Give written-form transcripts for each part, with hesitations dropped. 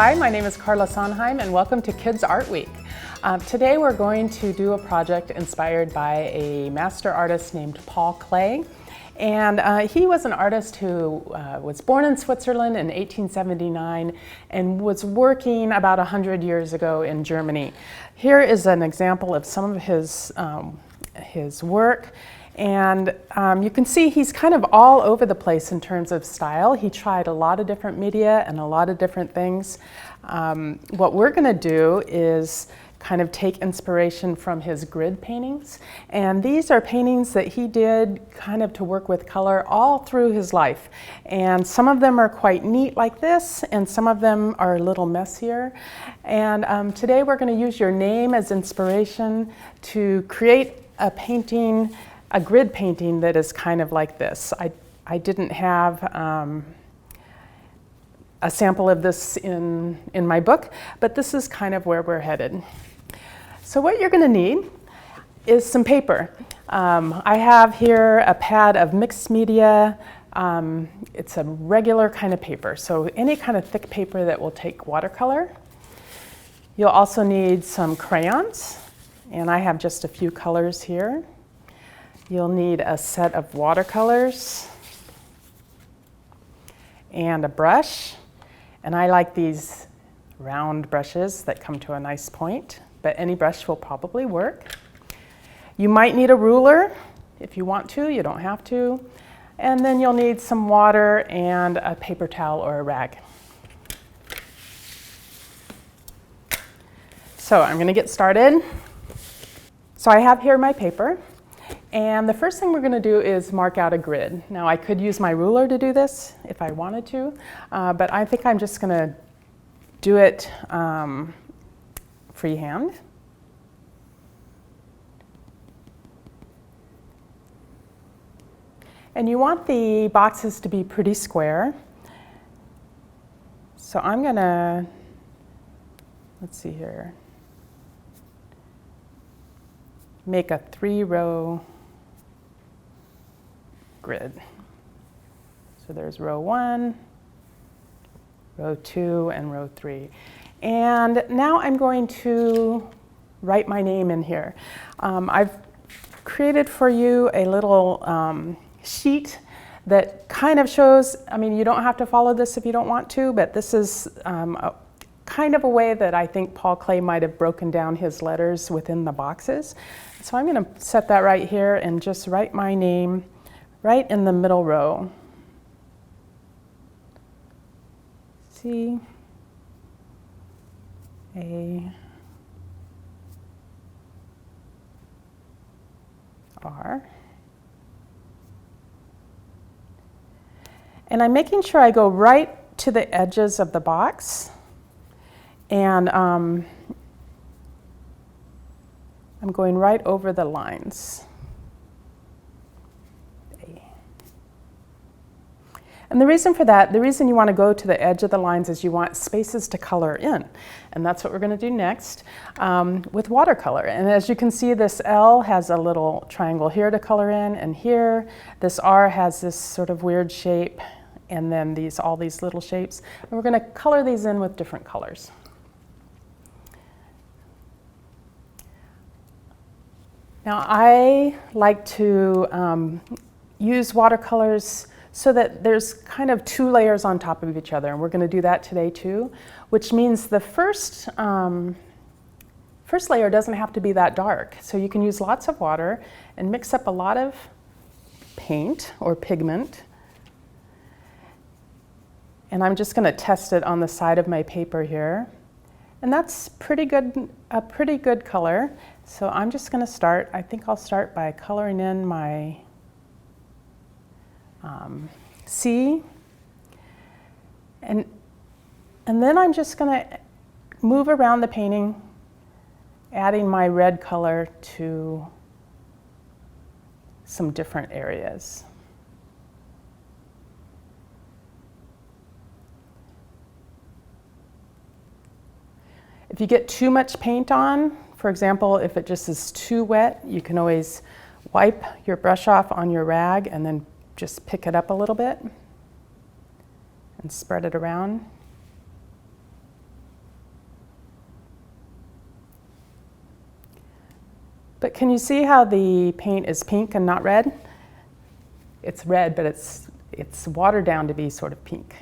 Hi, my name is Carla Sonheim and welcome to Kids Art Week. Today we're going to do a project inspired by a master artist named Klee. And he was an artist who was born in Switzerland in 1879 and was working about 100 years ago in Germany. Here is an example of some of his work. And you can see he's kind of all over the place in terms of style. He tried a lot of different media and a lot of different things. What we're going to do is kind of take inspiration from his grid paintings. And these are paintings that he did kind of to work with color all through his life. And some of them are quite neat like this, and some of them are a little messier. And today we're going to use your name as inspiration to create a painting, a grid painting that is kind of like this. I didn't have a sample of this in my book, but this is kind of where we're headed. So what you're going to need is some paper. I have here a pad of mixed media. It's a regular kind of paper, so any kind of thick paper that will take watercolor. You'll also need some crayons, and I have just a few colors here. You'll need a set of watercolors and a brush. And I like these round brushes that come to a nice point, but any brush will probably work. You might need a ruler if you want to, you don't have to. And then you'll need some water and a paper towel or a rag. So I'm gonna get started. So I have here my paper. And the first thing we're going to do is mark out a grid. Now I could use my ruler to do this if I wanted to, but I think I'm just going to do it freehand. And you want the boxes to be pretty square. So I'm going to, let's see here, make a 3-row grid. So there's row 1, row 2, and row 3. And now I'm going to write my name in here. I've created for you a little sheet that kind of shows, I mean, you don't have to follow this if you don't want to, but this is kind of a way that I think Klee might have broken down his letters within the boxes. So I'm going to set that right here and just write my name right in the middle row. C A R. And I'm making sure I go right to the edges of the box. And I'm going right over the lines. And the reason for that, the reason you want to go to the edge of the lines is you want spaces to color in. And that's what we're going to do next with watercolor. And as you can see, this L has a little triangle here to color in, and here. This R has this sort of weird shape, and then all these little shapes. And we're going to color these in with different colors. Now I like to use watercolors so that there's kind of 2 layers on top of each other, and we're going to do that today too, which means the first layer doesn't have to be that dark. So you can use lots of water and mix up a lot of paint or pigment. And I'm just going to test it on the side of my paper here. And that's a pretty good color. So I'm just going to start, I think I'll start by coloring in my C. And then I'm just going to move around the painting, adding my red color to some different areas. If you get too much paint on, for example, if it just is too wet, you can always wipe your brush off on your rag and then just pick it up a little bit and spread it around. But can you see how the paint is pink and not red? It's red, but it's watered down to be sort of pink.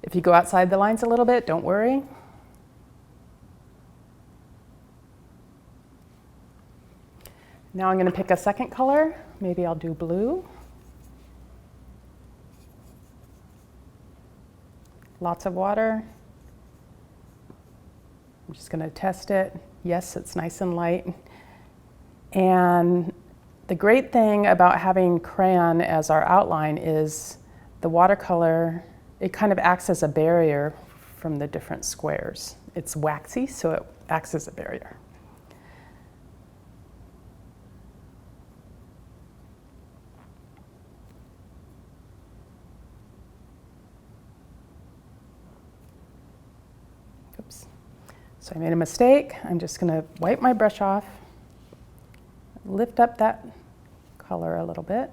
If you go outside the lines a little bit, don't worry. Now I'm going to pick a second color. Maybe I'll do blue. Lots of water. I'm just going to test it. Yes, it's nice and light. And the great thing about having crayon as our outline is the watercolor, it kind of acts as a barrier from the different squares. It's waxy, so it acts as a barrier. Oops. So I made a mistake. I'm just going to wipe my brush off, lift up that color a little bit,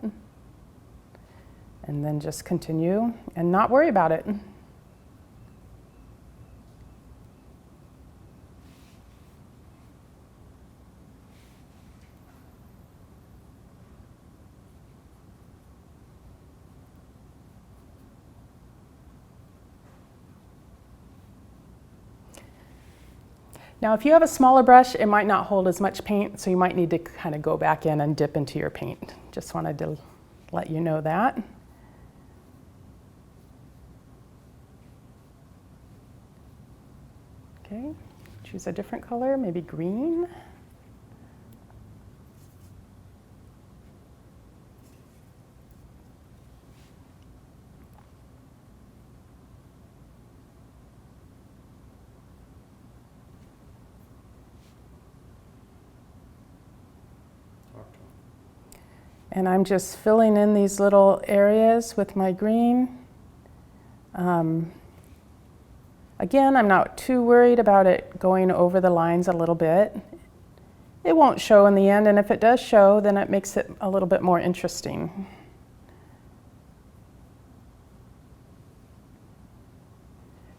and then just continue and not worry about it. Now, if you have a smaller brush, it might not hold as much paint, so you might need to kind of go back in and dip into your paint. Just wanted to let you know that. Okay, choose a different color, maybe green. And I'm just filling in these little areas with my green. Again, I'm not too worried about it going over the lines a little bit. It won't show in the end, and if it does show, then it makes it a little bit more interesting.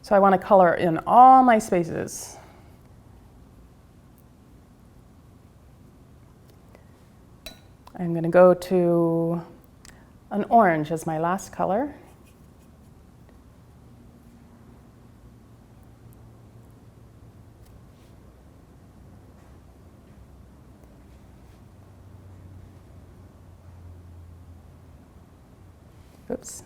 So I want to color in all my spaces. I'm going to go to an orange as my last color. Oops.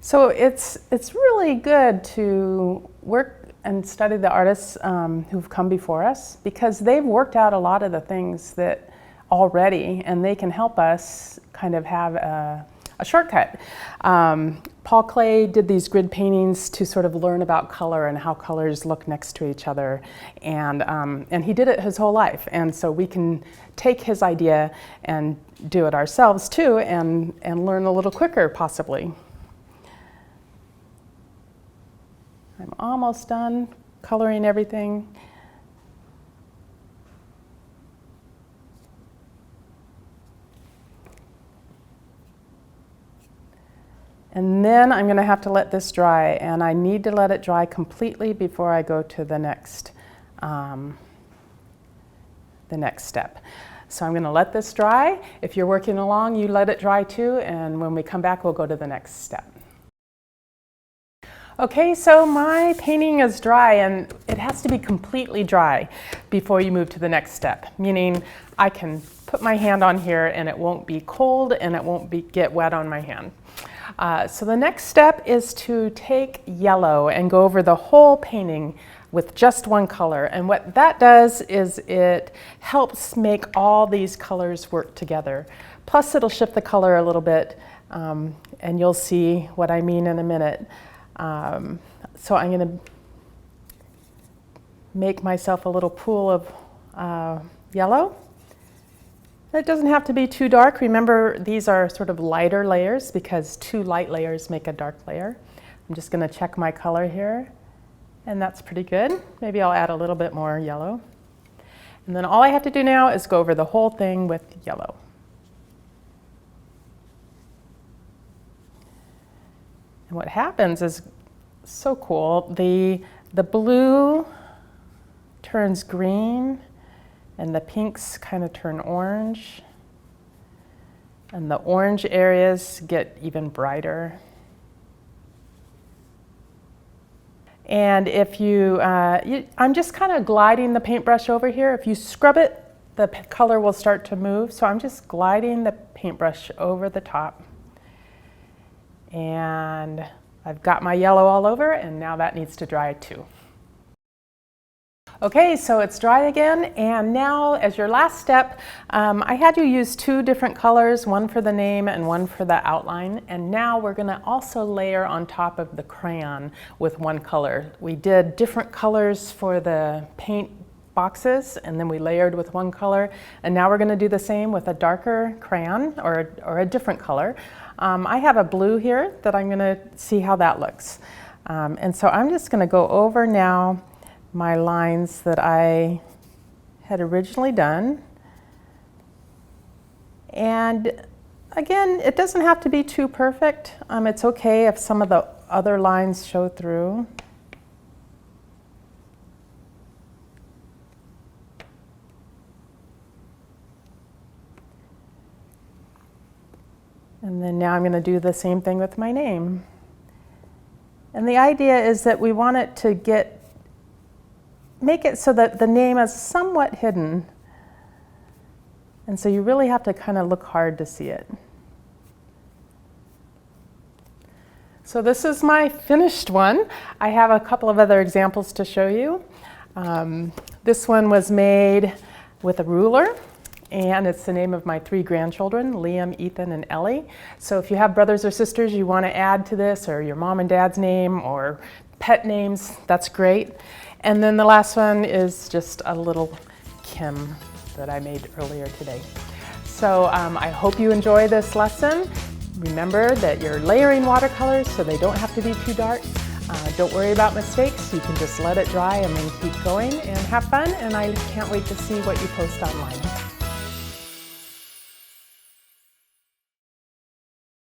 So it's really good to work and study the artists who've come before us, because they've worked out a lot of the things that already, and they can help us kind of have a shortcut. Paul Klee did these grid paintings to sort of learn about color and how colors look next to each other, and he did it his whole life, and so we can take his idea and do it ourselves too, and learn a little quicker possibly. I'm almost done coloring everything. And then I'm going to have to let this dry, and I need to let it dry completely before I go to the next step. So I'm going to let this dry. If you're working along, you let it dry too, and when we come back, we'll go to the next step. Okay, so my painting is dry, and it has to be completely dry before you move to the next step, meaning I can put my hand on here and it won't be cold and it won't get wet on my hand. So the next step is to take yellow and go over the whole painting with just one color. And what that does is it helps make all these colors work together. Plus it'll shift the color a little bit, and you'll see what I mean in a minute. So I'm going to make myself a little pool of yellow. It doesn't have to be too dark. Remember, these are sort of lighter layers because 2 light layers make a dark layer. I'm just going to check my color here, and that's pretty good. Maybe I'll add a little bit more yellow. And then all I have to do now is go over the whole thing with yellow. And what happens is so cool. The blue turns green, and the pinks kind of turn orange, and the orange areas get even brighter. And if I'm just kind of gliding the paintbrush over here. If you scrub it, the color will start to move. So I'm just gliding the paintbrush over the top. And I've got my yellow all over, and now that needs to dry too. Okay, so it's dry again, and now as your last step, I had you use 2 different colors, one for the name and one for the outline, and now we're going to also layer on top of the crayon with 1 color. We did different colors for the paint boxes, and then we layered with 1 color, and now we're going to do the same with a darker crayon or a different color. I have a blue here that I'm going to see how that looks. And so I'm just going to go over now my lines that I had originally done. And again, it doesn't have to be too perfect. It's okay if some of the other lines show through. And then now I'm going to do the same thing with my name. And the idea is that we want it to make it so that the name is somewhat hidden. And so you really have to kind of look hard to see it. So this is my finished one. I have a couple of other examples to show you. This one was made with a ruler, and it's the name of my 3 grandchildren, Liam, Ethan, and Ellie. So if you have brothers or sisters you want to add to this, or your mom and dad's name, or pet names, that's great. And then the last one is just a little Kim that I made earlier today. So I hope you enjoy this lesson. Remember that you're layering watercolors so they don't have to be too dark. Don't worry about mistakes. You can just let it dry and then keep going and have fun. And I can't wait to see what you post online.